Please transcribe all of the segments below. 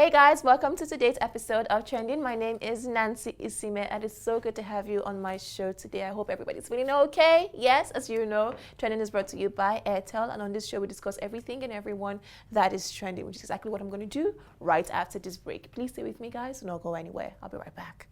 Hey guys, welcome to today's episode of Trending. My name is Nancy Isime and it's so good to have you on my show today. I hope everybody's feeling okay. Yes, as you know, Trending is brought to you by Airtel, and on this show we discuss everything and everyone that is trending, which is exactly what I'm going to do right after this break. Please stay with me guys, don't go anywhere. I'll be right back.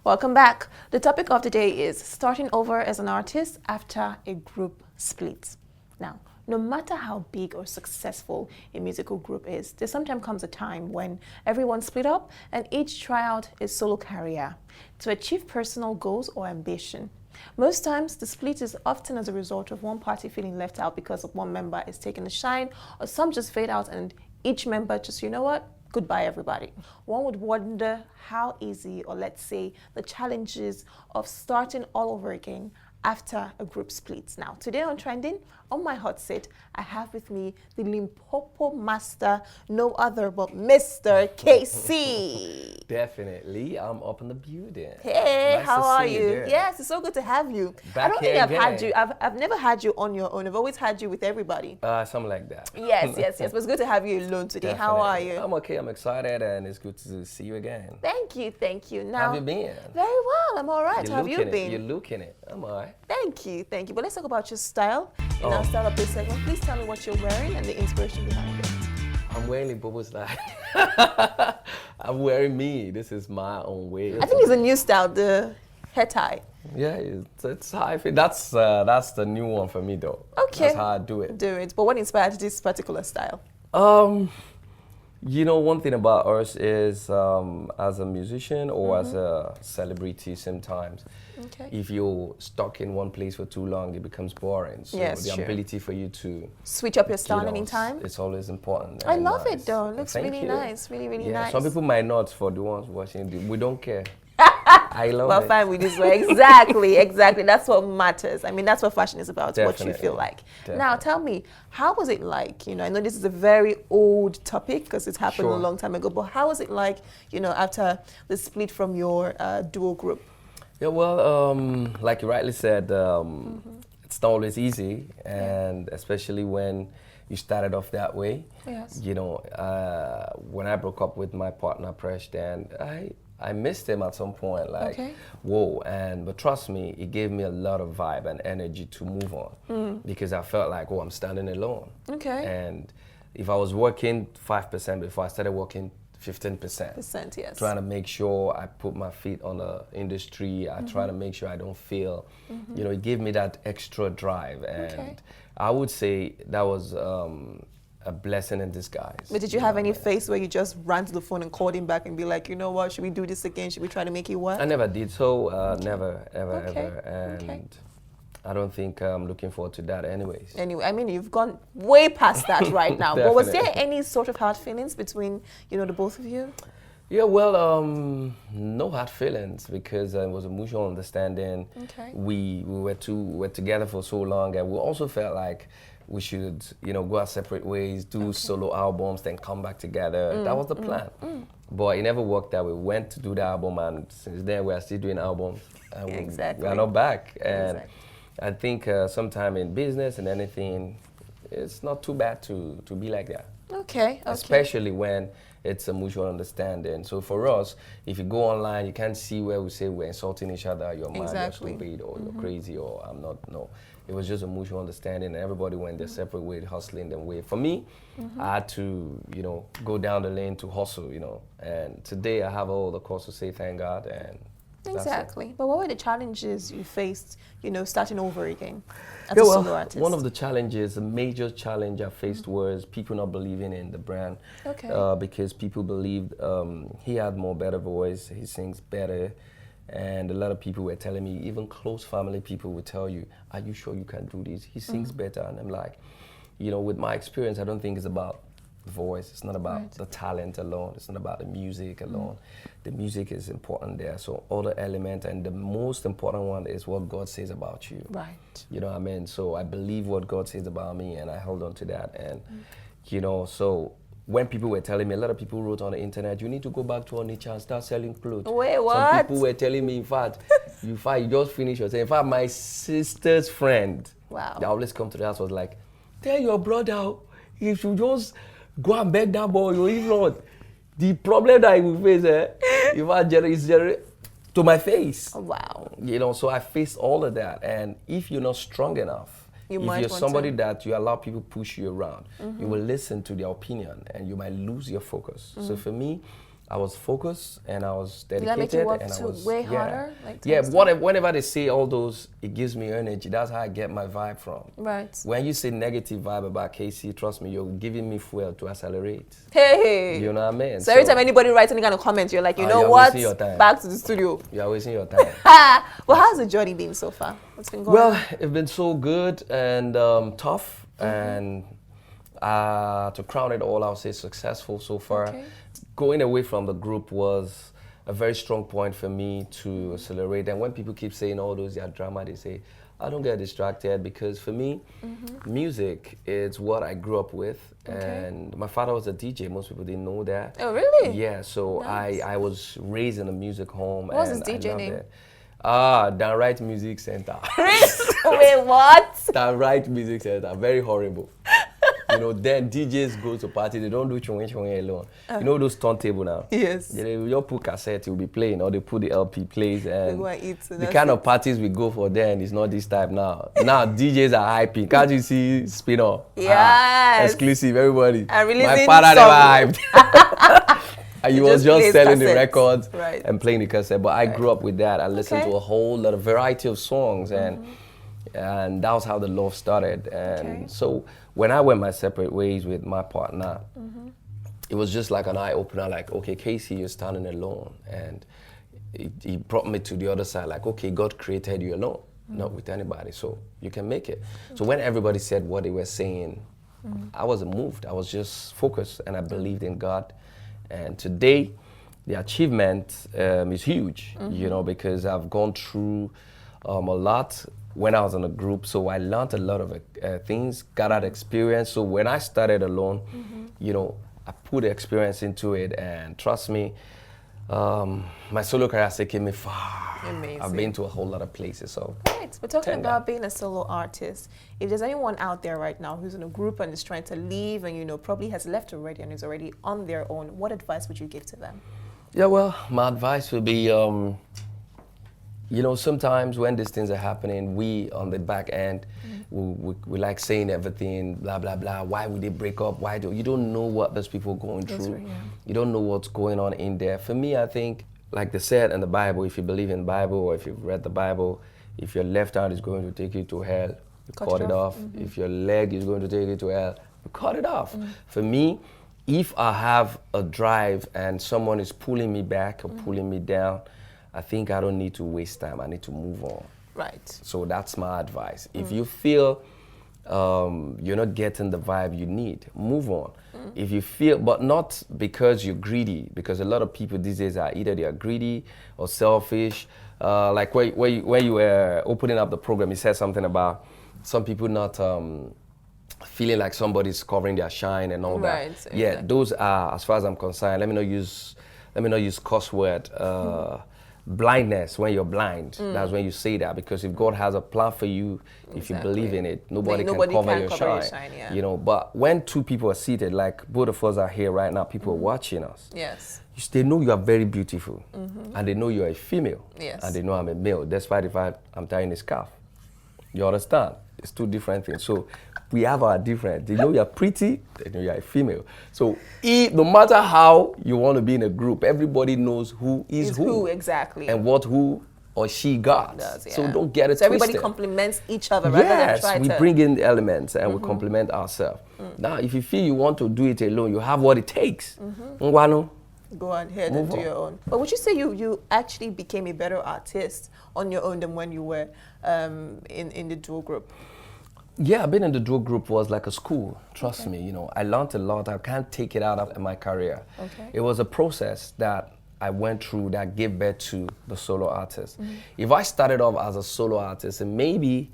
Welcome back. The topic of the day is starting over as an artist after a group splits. Now, no matter how big or successful a musical group is, there sometimes comes a time when everyone split up and each try out a solo career to achieve personal goals or ambition. Most times, the split is often as a result of one party feeling left out because of one member is taking the shine, or some just fade out and each member just, you know what? Goodbye, everybody. One would wonder how easy, or let's say the challenges of starting all over again after a group splits. Now, today on Trending, on my hot seat, I have with me the Limpopo master, no other but Mr. KCEE. Definitely, I'm up in the building. Hey, Nice how to are see you? there. Yes, it's so good to have you. Back I don't here think I've again. had you. I've never had you on your own. I've always had you with everybody. Something like that. Yes. But it's good to have you alone today. How are you? I'm okay, I'm excited, and it's good to see you again. Thank you. Now, How have you been? very well. I'm all right. How have you been? You're looking it. I'm all right. Thank you. But let's talk about your style. In our style of this segment, please tell me what you're wearing and the inspiration behind it. I'm wearing Limpopo style. I'm wearing me. This is my own way. I think it's a new style, the hair tie. Yeah, it's how I feel. That's the new one for me, though. Okay. That's how I do it. But what inspired this particular style? You know, one thing about us is, as a musician or as a celebrity, sometimes, if you're stuck in one place for too long, it becomes boring. So Yes, the sure. ability for you to Switch up your style you know, anytime? it's always important. I and love nice. it though. It looks Thank really you. nice. Really Yeah, nice. some people might not. For the ones watching, we don't care. I love Well, it. fine with this way. Exactly. That's what matters. I mean, that's what fashion is about, what you feel like. Definitely. Now, tell me, how was it like? You know, I know this is a very old topic because it happened a Sure. long time ago, but how was it like, you know, after the split from your duo group? Yeah, well, like you rightly said, it's not always easy, and especially when you started off that way. Yes. You know, when I broke up with my partner, Presh, then I missed him at some point, like, whoa, but trust me, it gave me a lot of vibe and energy to move on, because I felt like, I'm standing alone. Okay. And if I was working 5% before, I started working 15%. Yes. Trying to make sure I put my feet on the industry. I try to make sure I don't fail. You know, it gave me that extra drive, and I would say that was a blessing in disguise. But did you have any phase where you just ran to the phone and called him back and be like, you know what, should we do this again? Should we try to make it work? I never did so, never, ever. And I don't think I'm looking forward to that anyways. Anyway, I mean, you've gone way past that right now. But was there Definitely. any sort of hard feelings between, you know, the both of you? Yeah, well, no hard feelings, because it was a mutual understanding. Okay. We were together for so long, and we also felt like we should, you know, go our separate ways, do solo albums, then come back together. That was the plan. But it never worked that way. We went to do the album, and since then we are still doing albums. And Exactly. we are not back. And Exactly. I think sometime in business and anything, it's not too bad to be like that. Okay. Especially when it's a mutual understanding. So for us, if you go online, you can't see where we say we're insulting each other, you're mad, Exactly. you're stupid, or you're crazy, or I'm not. No, it was just a mutual understanding, and everybody went their separate way, hustling their way. For me, I had to, you know, go down the lane to hustle, you know. And today I have all the cause to say thank God, and that's it. Exactly. But what were the challenges you faced, you know, starting over again as Yeah, a well, solo artist? one of the challenges, a major challenge I faced was people not believing in the brand. Okay. Because people believed he had more better voice, he sings better, and a lot of people were telling me, even close family people would tell you, are you sure you can do this? He sings better. And I'm like, you know, with my experience, I don't think it's about voice. It's not about the talent alone. It's not about the music alone. The music is important there. So other element, and the most important one is what God says about you. Right. You know what I mean? So I believe what God says about me, and I held on to that. And you know, so when people were telling me, a lot of people wrote on the internet, you need to go back to Onitsha and start selling clothes. Wait, Some what? people were telling me, in fact, you just finished your saying. In fact, my sister's friend, Wow. they always come to the house, was like, tell your brother, he should just Go and beg that boy, or if not, the problem that he will face, if I generate to my face. Oh, wow. You know, so I faced all of that. And if you're not strong enough, if you're somebody that you allow people push you around, you will listen to their opinion and you might lose your focus. So for me, I was focused and I was dedicated. Did that make you work and I was way harder? Like whenever they say all those, it gives me energy. That's how I get my vibe from. Right. When you say negative vibe about KCEE, trust me, you're giving me fuel to accelerate. Hey. You know what I mean? So every time anybody writes any kind of comment, you're like, you know what? Back to the studio. You're wasting your time. Well, how's the journey been so far? What's been going on? Well, it's been so good and tough, and to crown it all, I'll say successful so far. Okay. Going away from the group was a very strong point for me to accelerate. And when people keep saying all those drama, they say, I don't get distracted, because for me, music is what I grew up with. And my father was a DJ. Most people didn't know that. Oh, really? Yeah, so nice. I was raised in a music home. What was his DJ name? Downright Music Center. Wait, what? Downright Music Center. Very horrible. You know, then DJs go to party, they don't do chonge alone. You know those turntable now? Yes. They will put cassette, you'll be playing, or they put the LP plays, and go and eat, so the kind of parties we go for then is not this type now. Now DJs are hyping. Can't you see Spinner? Yes. Exclusive, everybody. And releasing my father never hyped. And he was just selling the records and playing the cassette. But I grew up with that. I listened to a whole lot of variety of songs, and that was how the love started. And so when I went my separate ways with my partner, it was just like an eye-opener, like, okay, KCEE, you're standing alone. And he brought me to the other side, like, okay, God created you alone, not with anybody, so you can make it. So when everybody said what they were saying, I wasn't moved. I was just focused, and I believed in God. And today, the achievement is huge, you know, because I've gone through a lot when I was in a group, so I learned a lot of things, got that experience. So when I started alone, you know, I put the experience into it, and trust me, my solo career has taken me far. Amazing. I've been to a whole lot of places. So right, we're talking about being a solo artist. If there's anyone out there right now who's in a group and is trying to leave, and you know probably has left already and is already on their own, what advice would you give to them? Yeah, well, my advice would be, you know, sometimes when these things are happening, we on the back end, we like saying everything, blah, blah, blah. Why would they break up? Why do you don't know what those people are going through. Right, yeah. You don't know what's going on in there. For me, I think, like they said in the Bible, if you believe in the Bible or if you've read the Bible, if your left hand is going to take you to hell, you cut it off. If your leg is going to take you to hell, you cut it off. For me, if I have a drive and someone is pulling me back or pulling me down, I think I don't need to waste time. I need to move on. Right. So that's my advice. If you feel you're not getting the vibe you need, move on. If you feel, but not because you're greedy, because a lot of people these days are either they are greedy or selfish. Like when you were opening up the program, you said something about some people not feeling like somebody's covering their shine and all that. Exactly. Yeah, those are, as far as I'm concerned, let me not use cuss word. Blindness, when you're blind, that's when you say that, because if God has a plan for you, if you believe in it, nobody can cover your shine. Yeah. You know, but when two people are seated, like both of us are here right now, people are watching us. Yes. They know you are very beautiful, and they know you are a female, yes. and they know I'm a male, despite the fact I'm tying a scarf. You understand? It's two different things. So we have our different. They know you're pretty, they know you're a female. So no matter how you want to be in a group, everybody knows who is who. Exactly. And what who or she got. Does, yeah. So don't get it so everybody twisted. Complements each other rather than try to... we bring in the elements and we complement ourselves. Now, if you feel you want to do it alone, you have what it takes. Go ahead and do your own. But would you say you actually became a better artist on your own than when you were in the duo group? Yeah, being in the duo group was like a school. Trust me, you know, I learned a lot. I can't take it out of my career. Okay. It was a process that I went through that gave birth to the solo artist. If I started off as a solo artist, and maybe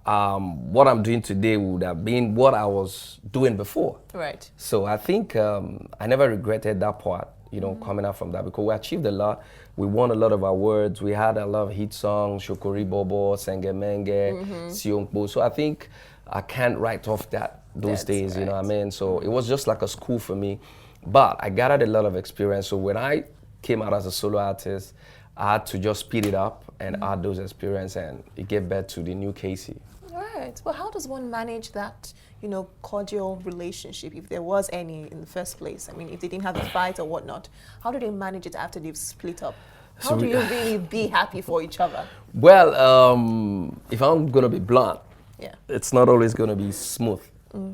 what I'm doing today would have been what I was doing before. Right. So I think I never regretted that part, you know, coming out from that, because we achieved a lot. We won a lot of awards. We had a lot of hit songs, Shokori Bobo, Senge Menge, Siongpo. So I think I can't write off that those days, you know what I right. mean? So it was just like a school for me. But I gathered a lot of experience. So when I came out as a solo artist, I had to just speed it up and add those experience, and it gave birth to the new KCEE. Right. Well, how does one manage that, cordial relationship, if there was any in the first place? I mean, if they didn't have a fight or whatnot, how do they manage it after they've split up? How do you really be happy for each other? Well, if I'm gonna be blunt, Yeah. it's not always gonna be smooth.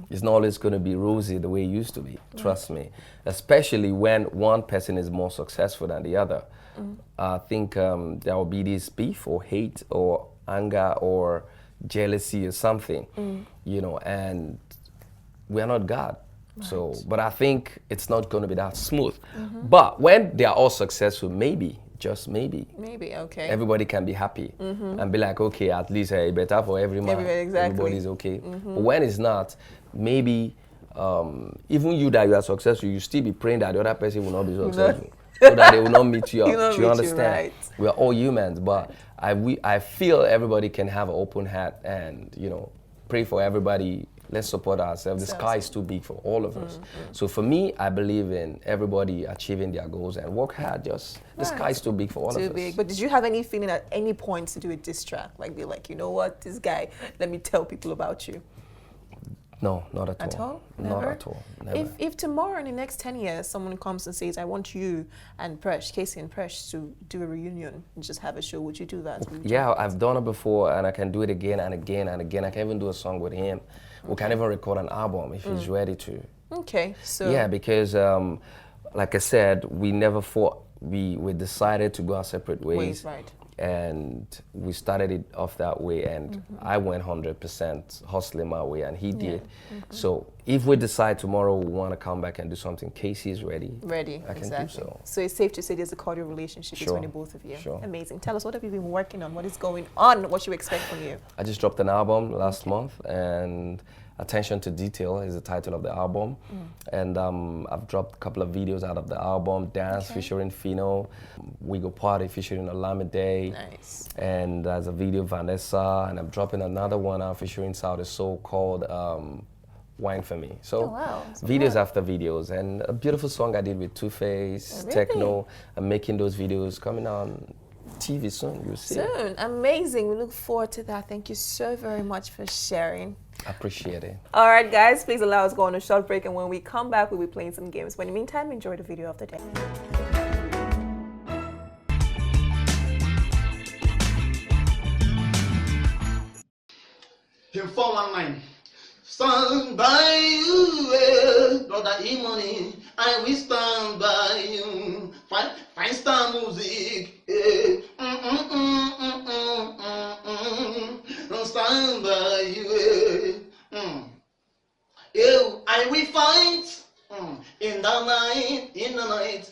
It's not always gonna be rosy the way it used to be. Trust me. Especially when one person is more successful than the other. I think there will be this beef or hate or anger or jealousy or something, and we're not God. Right. So, but I think it's not going to be that smooth. But when they are all successful, maybe, just maybe, okay, everybody can be happy and be like, okay, at least better for every man. Exactly. Everybody's okay. But when it's not, maybe even you that you are successful, you still be praying that the other person will not be successful. So that they will not meet you up. You understand? Right. We are all humans, but I feel everybody can have an open heart and pray for everybody. Let's support ourselves. The sky is too big for all of us. So for me, I believe in everybody achieving their goals and work hard. Just the sky is too big for all of us. Too big. But did you have any feeling at any point to do a diss track? Like be like, you know what, this guy, let me tell people about you. No, not at all. At all? Never? Never? Not at all. Never. If tomorrow in the next 10 years someone comes and says, I want you and Presh, Casey and Presh, to do a reunion and just have a show, would you do that? Yeah, I've done it before and I can do it again and again and again. I can even do a song with him. We can even record an album if he's ready to. Okay, so... Yeah, because like I said, we never fought. We decided to go our separate ways. Right. And we started it off that way, and I went 100% hustling my way, and he did. So if we decide tomorrow we want to come back and do something, Casey is ready. I can do so. So it's safe to say there's a cordial relationship between the both of you. Sure. Amazing. Tell us, what have you been working on? What is going on? What you expect from you? I just dropped an album last month, and Attention to Detail is the title of the album. And I've dropped a couple of videos out of the album. Dance featuring Fino, We Go Party featuring Olamide. Nice. And there's a video Vanessa, and I'm dropping another one out featuring South Soul called Wine For Me. So videos after videos, and a beautiful song I did with Two-Face, Techno. I'm making those videos coming on TV soon, you'll see. Soon, amazing. We look forward to that. Thank you so very much for sharing. I appreciate it. All right, guys, please allow us to go on a short break, and when we come back, we'll be playing some games. But in the meantime, enjoy the video of the day. Him 419. Stand by you, brother E-Money. I will stand by you. Fine star music. Stand by you. I will fight in the night.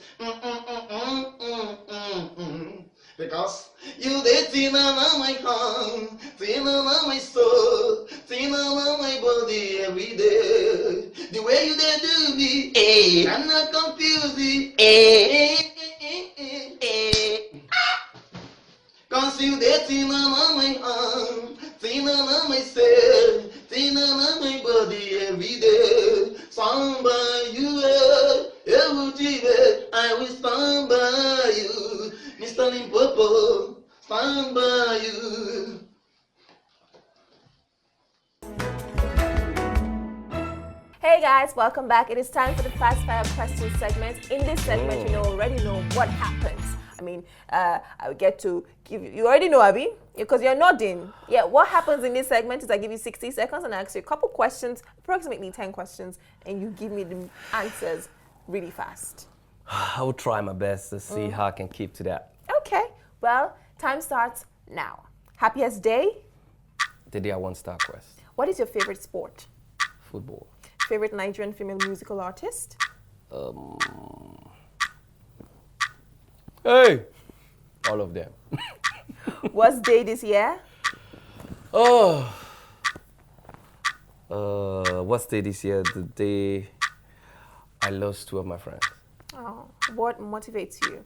Because you did tin on my hand, tin on my soul, tin on my body every day. The way you did do me, cannot confuse me. Cause you did tin on my hand, tin on my soul, tin on my body every day. Stand by you, I will stand by you. Mr. Limpopo, stand by you. Hey guys, welcome back. It is time for the Fast Fire Questions segment. In this segment, you already know what happens. I mean, I will get to give you already know, Abby, because you're nodding. Yeah, what happens in this segment is I give you 60 seconds and I ask you a couple questions, approximately 10 questions, and you give me the answers really fast. I will try my best to see how I can keep to that. Okay, well, time starts now. Happiest day? The day I won StarQuest. What is your favorite sport? Football. Favorite Nigerian female musical artist? Hey! All of them. Worst day this year? Worst day this year? The day I lost two of my friends. Oh, what motivates you?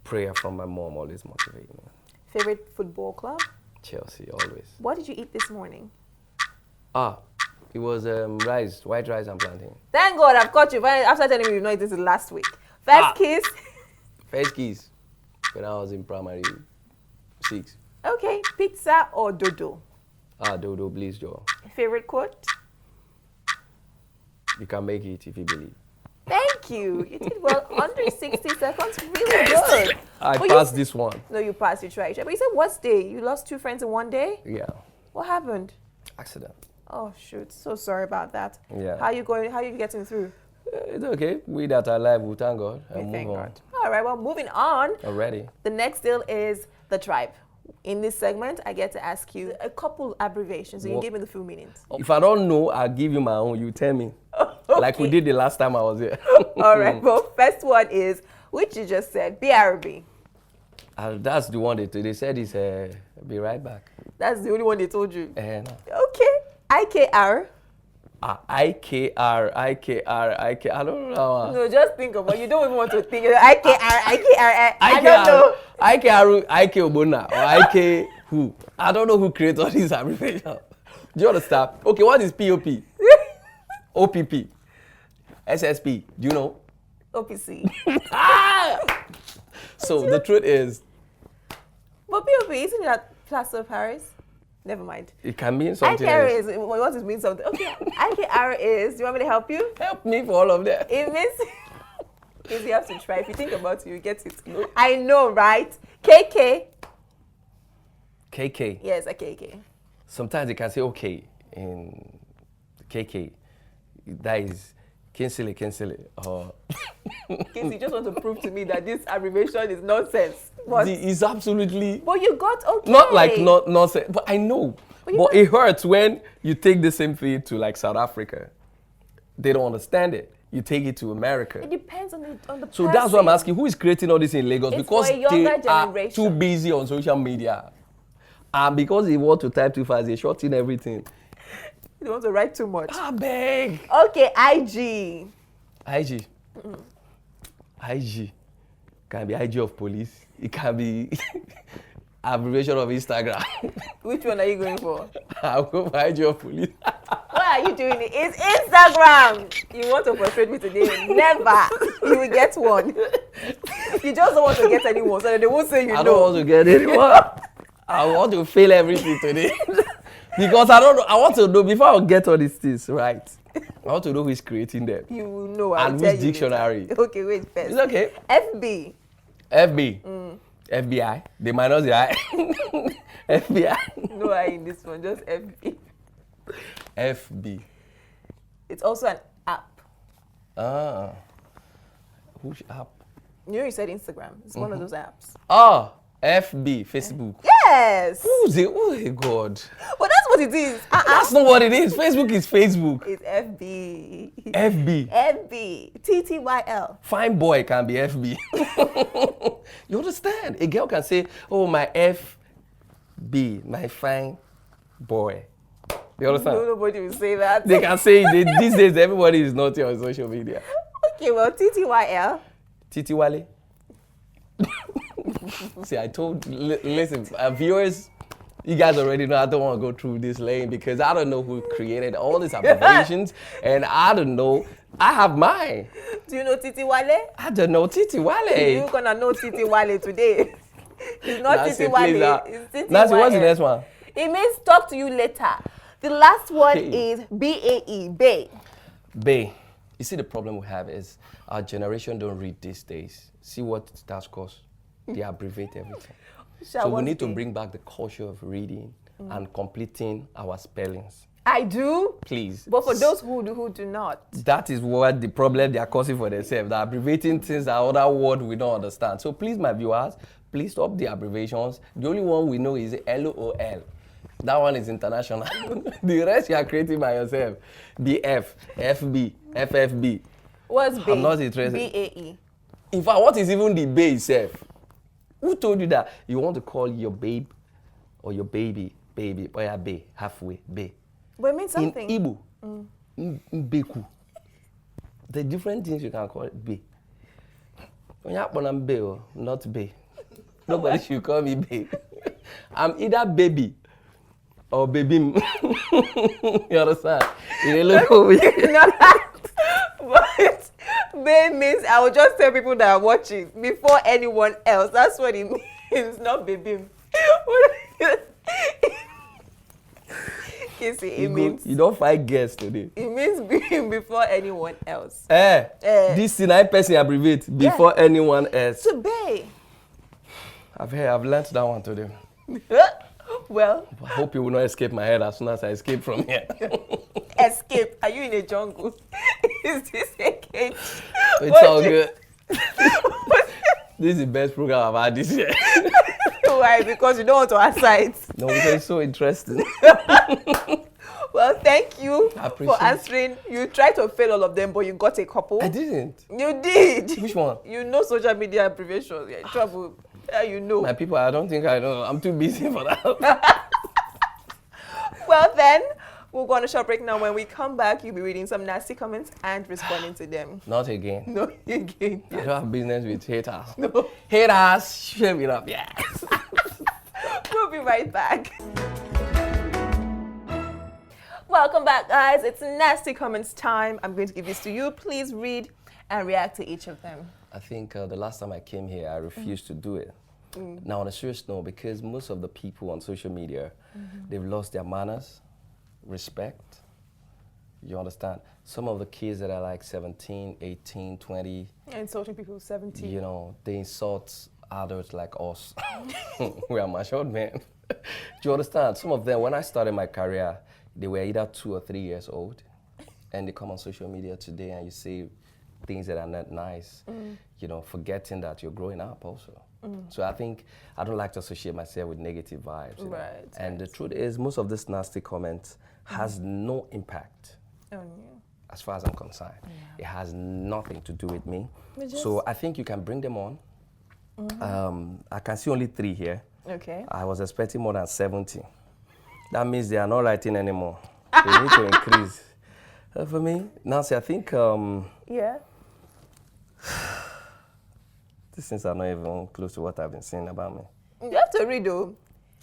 Prayer from my mom always motivates me. Favorite football club? Chelsea, always. What did you eat this morning? It was rice, white rice and plantain. Thank God I've caught you after telling me you know it is last week. First kiss. First kiss when I was in primary 6. Okay, pizza or dodo? Dodo, please, Joe. Favorite quote? You can make it if you believe. Thank you. You did well under 60 seconds. Really good. I passed this one. No, you passed. You tried. But you said what day? You lost 2 friends in one day? Yeah. What happened? Accident. Oh, shoot. So sorry about that. Yeah. How are you going? How are you getting through? It's okay. We that are alive, we thank God and Thank move on. God. All right, well, moving on. Already. The next deal is the tribe. In this segment, I get to ask you a couple abbreviations. So you give me the full meanings. If I don't know, I'll give you my own. You tell me. Okay. Like we did the last time I was here. All right, well, first one is, which you just said, BRB. That's the one they said is be right back. That's the only one they told you. No. Okay. IKR. IKR. I don't know. No, just think about it. You don't even want to think. IKR. I don't know. IK Obona or IK who? I don't know who created all these abbreviations. Do you understand? Okay, what is POP? OPP? SSP? Do you know? OPC. So the truth is... But POP, isn't it at Plaster of Paris? Never mind. It can mean something IKR else. is, what does it mean something? Okay, IKR is, do you want me to help you? Help me for all of that. It means, because you have to try. If you think about it, you get it. I know, right? KK. KK. Yes, a KK. Sometimes they can say okay in KK. That is Kinsley. Or You just want to prove to me that this abbreviation is nonsense. But it's absolutely... But you got okay. Not like nonsense, but I know. But it hurts when you take the same thing to like South Africa. They don't understand it. You take it to America. It depends on the So person. that's why I'm asking, who is creating all this in Lagos? It's Because for a younger they are generation. too busy on social media. And because they want to type too fast, they short in everything. You want to write too much. Beg. Okay, IG. IG. IG. Can be IG of police. It can be abbreviation of Instagram. Which one are you going for? I'll go for IG of police. Why are you doing it? It's Instagram. You want to frustrate me today? Never. You will get one. You just don't want to get anyone, so they won't say you know. I don't want to get anyone. I want to fail everything today. Because I don't know. I want to know before I get all these things right. I want to know who is creating them. You will know. I'll And tell which you dictionary. later. Okay, wait first. It's okay. FB. FB. FBI. They minus the I. FBI. No I in this one, just FB. FB. It's also an app. Which app? You know you said Instagram. It's one of those apps. FB. Facebook. Yes. Oh God. But that's what it is. That's not what it is. Facebook is Facebook. It's FB. FB. FB. TTYL. Fine boy can be FB. You understand? A girl can say, oh, my FB, my fine boy. You understand? No, nobody will say that. They can say it. These days, everybody is naughty on social media. Okay, well, TTYL. Titi Wale. See, I told, listen, viewers, you guys already know I don't want to go through this lane because I don't know who created all these abbreviations and I don't know. I have mine. Do you know Titi Wale? I don't know Titi Wale. You're going to know Titi Wale today. It's not Nancy, Titi please, Wale. It's Titi Nancy, Wale. what's the next one? It means talk to you later. The last one Hey. is BAE, Bay. Bay. You see, the problem we have is our generation don't read these days. See what that's caused? They abbreviate everything. So we need to bring back the culture of reading and completing our spellings. I do. Please. But for those who do not. That is what the problem they are causing for themselves. They're abbreviating things that other words we don't understand. So please, my viewers, please stop the abbreviations. The only one we know is LOL. That one is international. The rest you are creating by yourself. BF, FB, FFB. What's Bay? I'm not interested. BAE. In fact, what is even the bay itself? Who told you that you want to call your babe or your baby, or your bae, halfway, bae? But it means something. In Igbo, Mbeku. The different things you can call it bae. When you're born bae, not bae. Nobody should call me bae. I'm either baby or baby. You understand? You look over here. No, but babe means I will just tell people that are watching before anyone else. That's what it means, not baby. It means You don't fight guests today. it means being before anyone else. This C9 person abbreviate before anyone else. To be. I've learned that one today. Well, I hope you will not escape my head as soon as I escape from here. escape. Are you in a jungle? Is this a cage? It's all good. This is the best program I've had this year. Why? Because you don't want to answer it. No, because it's so interesting. Well, thank you I appreciate for answering. You tried to fail all of them, but you got a couple. I didn't. You did. Which one? You know social media abbreviation. You're in trouble. Yeah, you know. My people, I don't think I know. I'm too busy for that. Well, then, we'll go on a short break now. When we come back, you'll be reading some nasty comments and responding to them. Not again. No, again. I don't have business with haters. No. Haters, shut me up. Yes. We'll be right back. Welcome back, guys. It's nasty comments time. I'm going to give this to you. Please read and react to each of them. I think the last time I came here, I refused to do it. Now, on a serious note, because most of the people on social media, they've lost their manners, respect. You understand? Some of the kids that are like 17, 18, 20, Insulting people 17. you know, they insult adults like us. We are matured men. Do you understand? Some of them, when I started my career, they were either 2 or 3 years old, and they come on social media today and you see things that are not nice, you know, forgetting that you're growing up also. So I think I don't like to associate myself with negative vibes. You know? Right. And the truth is, most of this nasty comments has no impact On you. as far as I'm concerned. It has nothing to do with me. But So I think you can bring them on. I can see only 3 here. Okay. I was expecting more than 70. That means they are not writing anymore. They need to increase. For me, Nancy, I think Yeah. these things are not even close to what I've been saying about me. You have to read, though.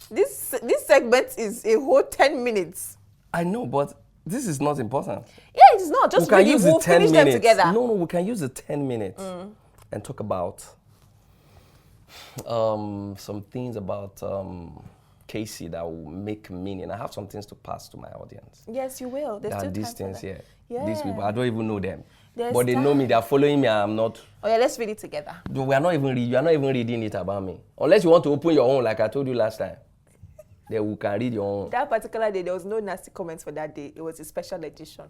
This segment is a whole 10 minutes. I know, but this is not important. Yeah, it is not. Just We read can it. use We'll the 10 finish minutes. them together. No, we can use the 10 minutes and talk about some things about KCEE that will make meaning. I have some things to pass to my audience. Yes, you will. There's still These time for things that. here. Yeah. These people, I don't even know them. There's But they know me, they are following me, I'm not. Oh yeah, let's read it together. You are not even reading it about me. Unless you want to open your own, like I told you last time. Then we can read your own. That particular day, there was no nasty comments for that day. It was a special edition.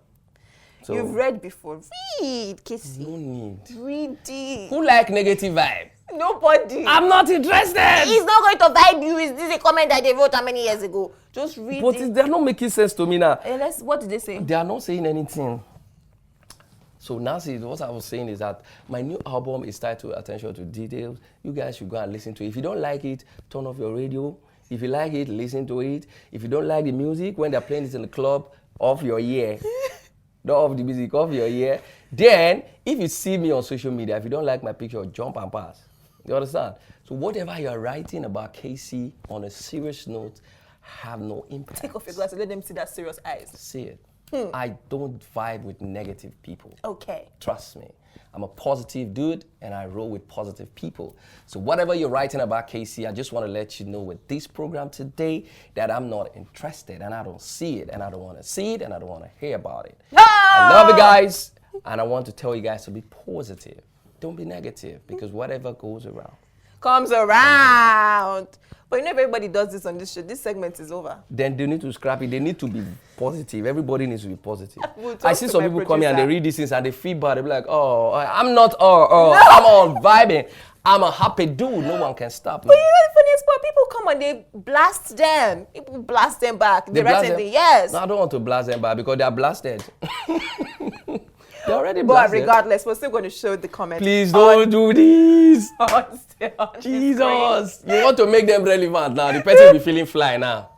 So, You've read before. Read, Kissy. no need. Read it. Who like negative vibe? Nobody. I'm not interested. He's not going to vibe you. Is this a comment that they wrote how many years ago? Just read But it. they're not making sense to me now. What did they say? They are not saying anything. So Nancy, what I was saying is that my new album is titled Attention to Details. You guys should go and listen to it. If you don't like it, turn off your radio. If you like it, listen to it. If you don't like the music, when they're playing it in the club, off your ear. Don't off the music, off your ear. Then, if you see me on social media, if you don't like my picture, jump and pass. You understand? So whatever you're writing about KCEE on a serious note have no impact. Take off your glasses. Let them see that serious eyes. See it. I don't vibe with negative people. Okay. Trust me. I'm a positive dude and I roll with positive people. So whatever you're writing about KCEE, I just want to let you know with this program today that I'm not interested and I don't see it and I don't want to see it and I don't want to hear about it. I love you guys and I want to tell you guys to be positive. Don't be negative because whatever goes around comes around. But you know, if everybody does this on this show, this segment is over. then they need to scrap it. They need to be positive. Everybody needs to be positive. We'll I talk see to some my people come here and they producer. read these things and they feel bad. They be like, oh, I'm not, I'm on vibing. I'm a happy dude. No one can stop me. But you know the funniest part? People come and they blast them. People blast them back. They write blast them? something. Yes. No, I don't want to blast them back because they are blasted. They're already But blasted. regardless, we're still going to show the comments. Please don't do this. on the Jesus. You want to make them relevant now. The person will be feeling fly now.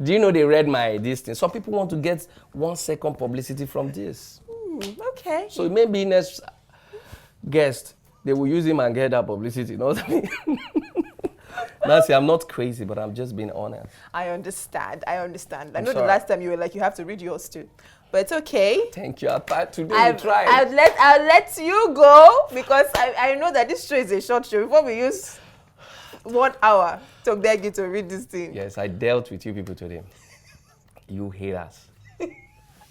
Do you know they read my this thing? Some people want to get 1 second publicity from this. screen. Okay. So maybe next guest, they will use him and get that publicity. You know what I mean? Nancy, I'm not crazy, but I'm just being honest. I understand. I know sorry. the last time you were like, you have to read yours too. But it's okay. Thank you. I thought today you tried. I'll let you go because I know that this show is a short show. Before we use 1 hour to beg you to read this thing. Yes, I dealt with you people today. You hate us.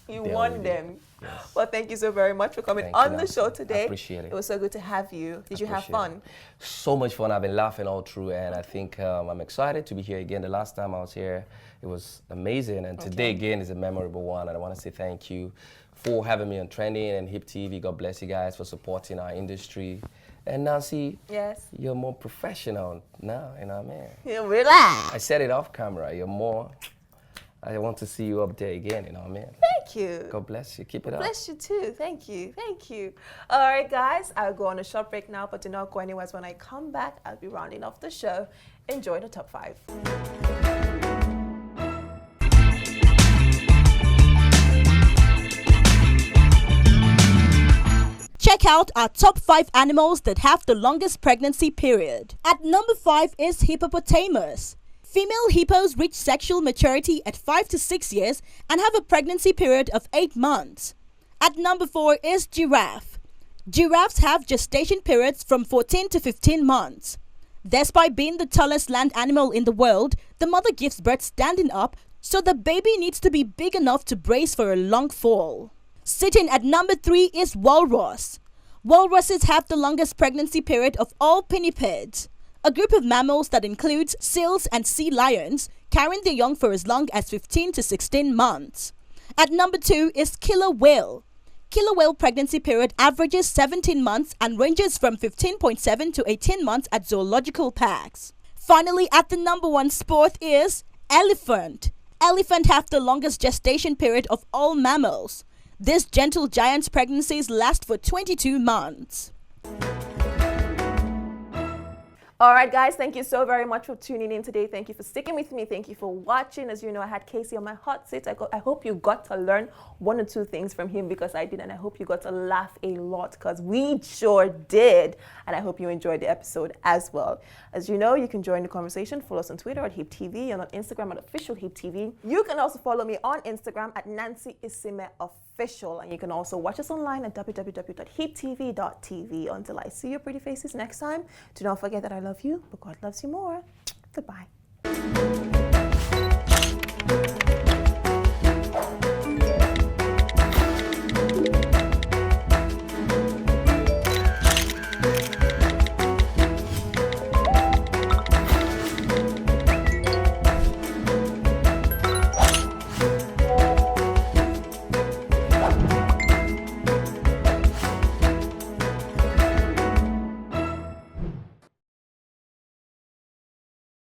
You won them. Yes. Well, thank you so very much for coming Thank on you, the show today. I appreciate it. It was so good to have you. Did you have fun? So much fun. I've been laughing all through, and I think I'm excited to be here again. The last time I was here, it was amazing, and today again is a memorable one. And I want to say thank you for having me on Trending and HipTv. God bless you guys for supporting our industry. And Nancy, Yes. you're more professional now, you know what I mean? You relax. I said it off camera. You're more. I want to see you up there again, you know what I mean? Thank you. God bless you. Keep it up. Bless you too. Thank you. Thank you. All right, guys. I'll go on a short break now, but do not go anywhere. When I come back, I'll be rounding off the show. Enjoy the top 5. Check out our top 5 animals that have the longest pregnancy period. At number 5 is hippopotamus. Female hippos reach sexual maturity at 5 to 6 years and have a pregnancy period of 8 months. At number 4 is giraffe. Giraffes have gestation periods from 14 to 15 months. Despite being the tallest land animal in the world, the mother gives birth standing up, so the baby needs to be big enough to brace for a long fall. Sitting at number 3 is walrus. Walruses have the longest pregnancy period of all pinnipeds, a group of mammals that includes seals and sea lions, carrying their young for as long as 15 to 16 months. At number 2 is killer whale. Killer whale pregnancy period averages 17 months and ranges from 15.7 to 18 months at zoological parks. Finally, at the number 1 sport is elephant. Elephant have the longest gestation period of all mammals. This gentle giant's pregnancies last for 22 months. All right, guys, thank you so very much for tuning in today. Thank you for sticking with me. Thank you for watching. As you know, I had Casey on my hot seat. I hope you got to learn 1 or 2 things from him because I did, and I hope you got to laugh a lot because we sure did. And I hope you enjoyed the episode as well. As you know, you can join the conversation. Follow us on Twitter at HipTv and on Instagram at official HipTv. You can also follow me on Instagram at Nancy Isime Official, and you can also watch us online at www.hiptv.tv. Until I see your pretty faces next time, do not forget that I love you, but God loves you more. Goodbye.